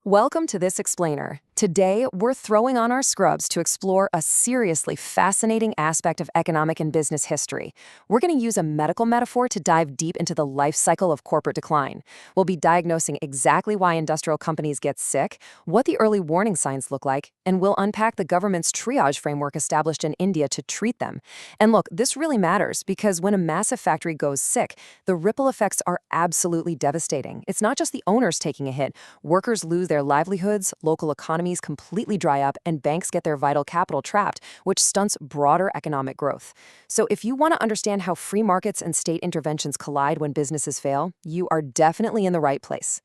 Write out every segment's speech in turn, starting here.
Welcome to This Explainer. Today, we're throwing on our scrubs to explore a seriously fascinating aspect of economic and business history. We're going to use a medical metaphor to dive deep into the life cycle of corporate decline. We'll be diagnosing exactly why industrial companies get sick, what the early warning signs look like, and we'll unpack the government's triage framework established in India to treat them. And look, this really matters because when a massive factory goes sick, the ripple effects are absolutely devastating. It's not just the owners taking a hit. Workers lose their livelihoods, local economies completely dry up, and banks get their vital capital trapped, which stunts broader economic growth. So if you want to understand how free markets and state interventions collide when businesses fail, you are definitely in the right place.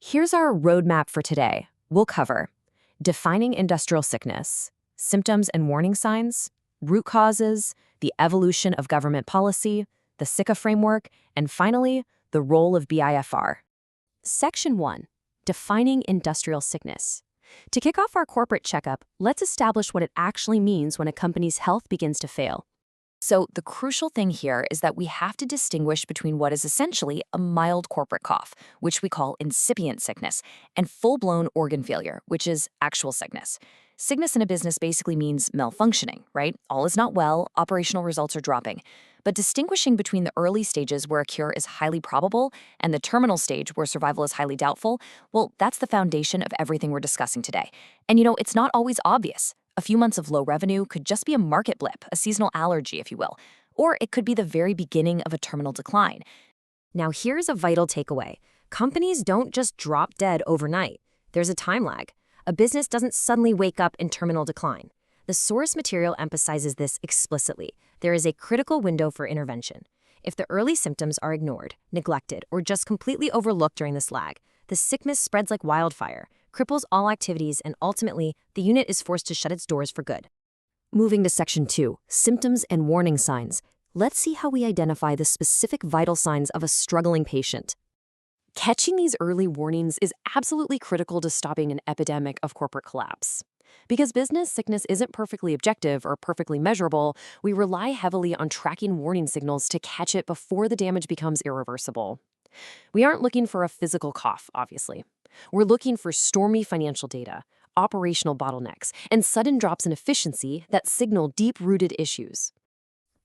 Here's our roadmap for today. We'll cover defining industrial sickness, symptoms and warning signs, root causes, the evolution of government policy, the SICA framework, and finally, the role of BIFR. Section 1. Defining industrial sickness. To kick off our corporate checkup, let's establish what it actually means when a company's health begins to fail. So the crucial thing here is that we have to distinguish between what is essentially a mild corporate cough, which we call incipient sickness, and full-blown organ failure, which is actual sickness. Sickness in a business basically means malfunctioning, right? All is not well, operational results are dropping. But distinguishing between the early stages where a cure is highly probable and the terminal stage where survival is highly doubtful, well, that's the foundation of everything we're discussing today. And it's not always obvious. A few months of low revenue could just be a market blip, a seasonal allergy, if you will. Or it could be the very beginning of a terminal decline. Now, here's a vital takeaway. Companies don't just drop dead overnight. There's a time lag. A business doesn't suddenly wake up in terminal decline. The source material emphasizes this explicitly. There is a critical window for intervention. If the early symptoms are ignored, neglected, or just completely overlooked during this lag, the sickness spreads like wildfire, cripples all activities, and ultimately, the unit is forced to shut its doors for good. Moving to Section 2, Symptoms and Warning Signs. Let's see how we identify the specific vital signs of a struggling patient. Catching these early warnings is absolutely critical to stopping an epidemic of corporate collapse. Because business sickness isn't perfectly objective or perfectly measurable, we rely heavily on tracking warning signals to catch it before the damage becomes irreversible. We aren't looking for a physical cough, obviously. We're looking for stormy financial data, operational bottlenecks, and sudden drops in efficiency that signal deep-rooted issues.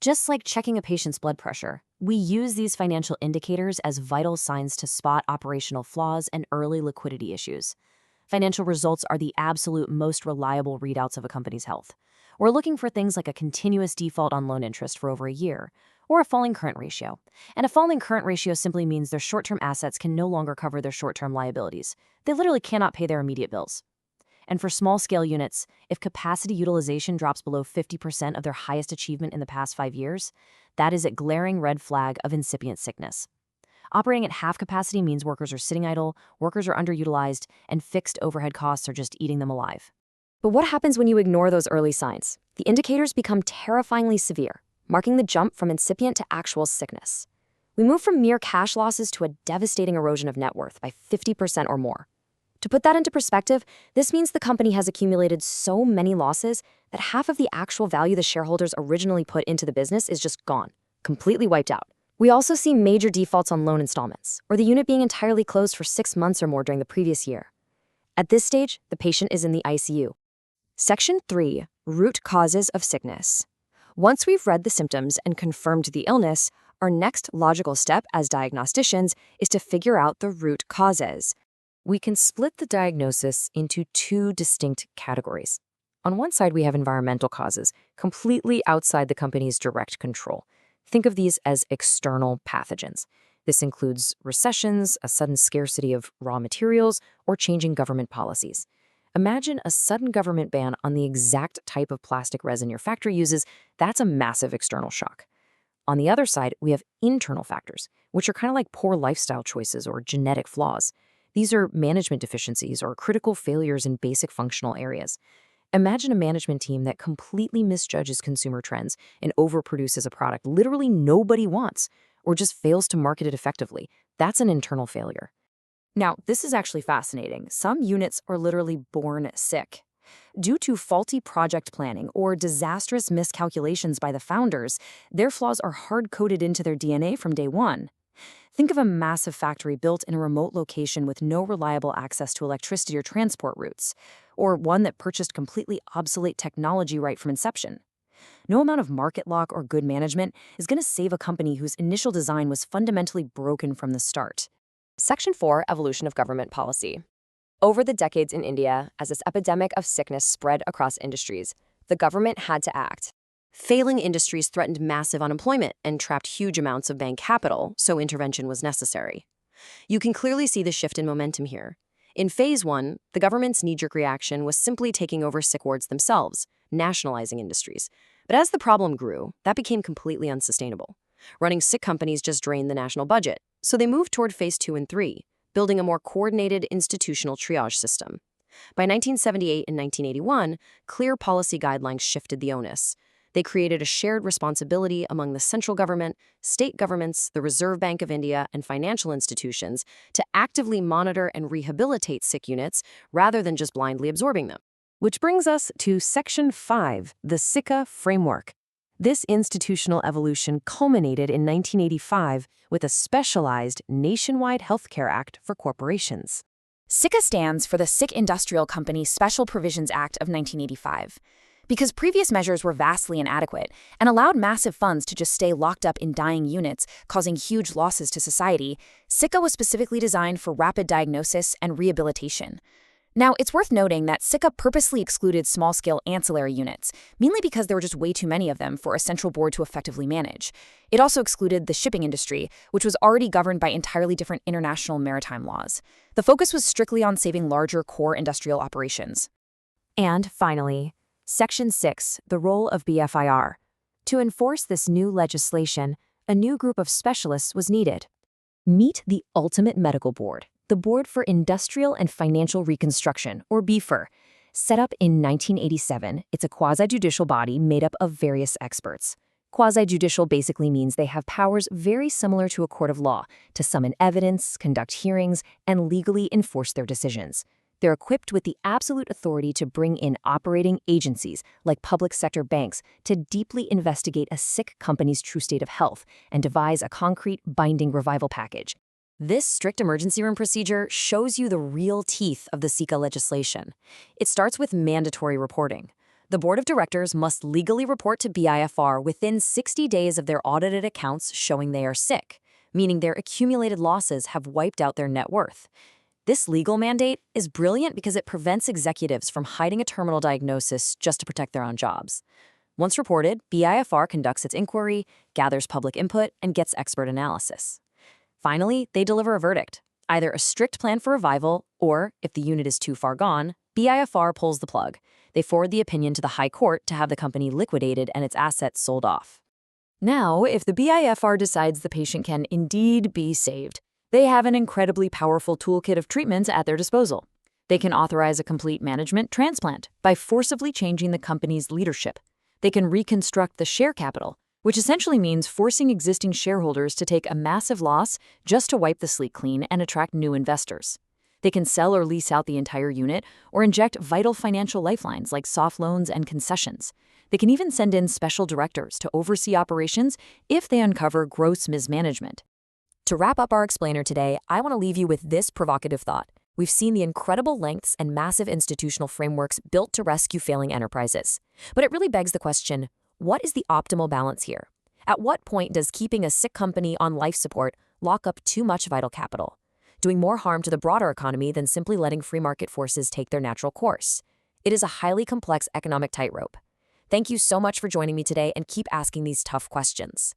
Just like checking a patient's blood pressure, we use these financial indicators as vital signs to spot operational flaws and early liquidity issues. Financial results are the absolute most reliable readouts of a company's health. We're looking for things like a continuous default on loan interest for over a year, or a falling current ratio. And a falling current ratio simply means their short-term assets can no longer cover their short-term liabilities. They literally cannot pay their immediate bills. And for small-scale units, if capacity utilization drops below 50% of their highest achievement in the past 5 years, that is a glaring red flag of incipient sickness. Operating at half capacity means workers are sitting idle, workers are underutilized, and fixed overhead costs are just eating them alive. But what happens when you ignore those early signs? The indicators become terrifyingly severe, marking the jump from incipient to actual sickness. We move from mere cash losses to a devastating erosion of net worth by 50% or more. To put that into perspective, this means the company has accumulated so many losses that half of the actual value the shareholders originally put into the business is just gone, completely wiped out. We also see major defaults on loan installments, or the unit being entirely closed for 6 months or more during the previous year. At this stage, the patient is in the ICU. Section 3. Root causes of sickness. Once we've read the symptoms and confirmed the illness, our next logical step as diagnosticians is to figure out the root causes. We can split the diagnosis into 2 distinct categories. On one side, we have environmental causes, completely outside the company's direct control. Think of these as external pathogens. This includes recessions, a sudden scarcity of raw materials, or changing government policies. Imagine a sudden government ban on the exact type of plastic resin your factory uses. That's a massive external shock. On the other side, we have internal factors, which are kind of like poor lifestyle choices or genetic flaws. These are management deficiencies or critical failures in basic functional areas. Imagine a management team that completely misjudges consumer trends and overproduces a product literally nobody wants, or just fails to market it effectively. That's an internal failure. Now, this is actually fascinating. Some units are literally born sick. Due to faulty project planning or disastrous miscalculations by the founders, their flaws are hard-coded into their DNA from day one. Think of a massive factory built in a remote location with no reliable access to electricity or transport routes, or one that purchased completely obsolete technology right from inception. No amount of market lock or good management is going to save a company whose initial design was fundamentally broken from the start. Section 4, Evolution of Government Policy. Over the decades in India, as this epidemic of sickness spread across industries, the government had to act. Failing industries threatened massive unemployment and trapped huge amounts of bank capital, so intervention was necessary. You can clearly see the shift in momentum here. In Phase 1, the government's knee-jerk reaction was simply taking over sick wards themselves, nationalizing industries. But as the problem grew, that became completely unsustainable. Running sick companies just drained the national budget, so they moved toward Phase 2 and 3, building a more coordinated institutional triage system. By 1978 and 1981, clear policy guidelines shifted the onus. They created a shared responsibility among the central government, state governments, the Reserve Bank of India, and financial institutions to actively monitor and rehabilitate sick units rather than just blindly absorbing them. Which brings us to Section 5, the SICA framework. This institutional evolution culminated in 1985 with a specialized nationwide healthcare act for corporations. SICA stands for the Sick Industrial Company Special Provisions Act of 1985. Because previous measures were vastly inadequate and allowed massive funds to just stay locked up in dying units, causing huge losses to society, SICA was specifically designed for rapid diagnosis and rehabilitation. Now, it's worth noting that SICA purposely excluded small-scale ancillary units, mainly because there were just way too many of them for a central board to effectively manage. It also excluded the shipping industry, which was already governed by entirely different international maritime laws. The focus was strictly on saving larger core industrial operations. And finally, Section 6, the role of BFIR. To enforce this new legislation, a new group of specialists was needed. Meet the Ultimate Medical Board, the Board for Industrial and Financial Reconstruction, or BFIR. Set up in 1987, it's a quasi-judicial body made up of various experts. Quasi-judicial basically means they have powers very similar to a court of law to summon evidence, conduct hearings, and legally enforce their decisions. They're equipped with the absolute authority to bring in operating agencies, like public sector banks, to deeply investigate a sick company's true state of health and devise a concrete, binding revival package. This strict emergency room procedure shows you the real teeth of the SICA legislation. It starts with mandatory reporting. The board of directors must legally report to BIFR within 60 days of their audited accounts showing they are sick, meaning their accumulated losses have wiped out their net worth. This legal mandate is brilliant because it prevents executives from hiding a terminal diagnosis just to protect their own jobs. Once reported, BIFR conducts its inquiry, gathers public input, and gets expert analysis. Finally, they deliver a verdict, either a strict plan for revival or, if the unit is too far gone, BIFR pulls the plug. They forward the opinion to the High Court to have the company liquidated and its assets sold off. Now, if the BIFR decides the patient can indeed be saved, they have an incredibly powerful toolkit of treatments at their disposal. They can authorize a complete management transplant by forcibly changing the company's leadership. They can reconstruct the share capital, which essentially means forcing existing shareholders to take a massive loss just to wipe the slate clean and attract new investors. They can sell or lease out the entire unit or inject vital financial lifelines like soft loans and concessions. They can even send in special directors to oversee operations if they uncover gross mismanagement. To wrap up our explainer today, I want to leave you with this provocative thought. We've seen the incredible lengths and massive institutional frameworks built to rescue failing enterprises. But it really begs the question, what is the optimal balance here? At what point does keeping a sick company on life support lock up too much vital capital, doing more harm to the broader economy than simply letting free market forces take their natural course? It is a highly complex economic tightrope. Thank you so much for joining me today, and keep asking these tough questions.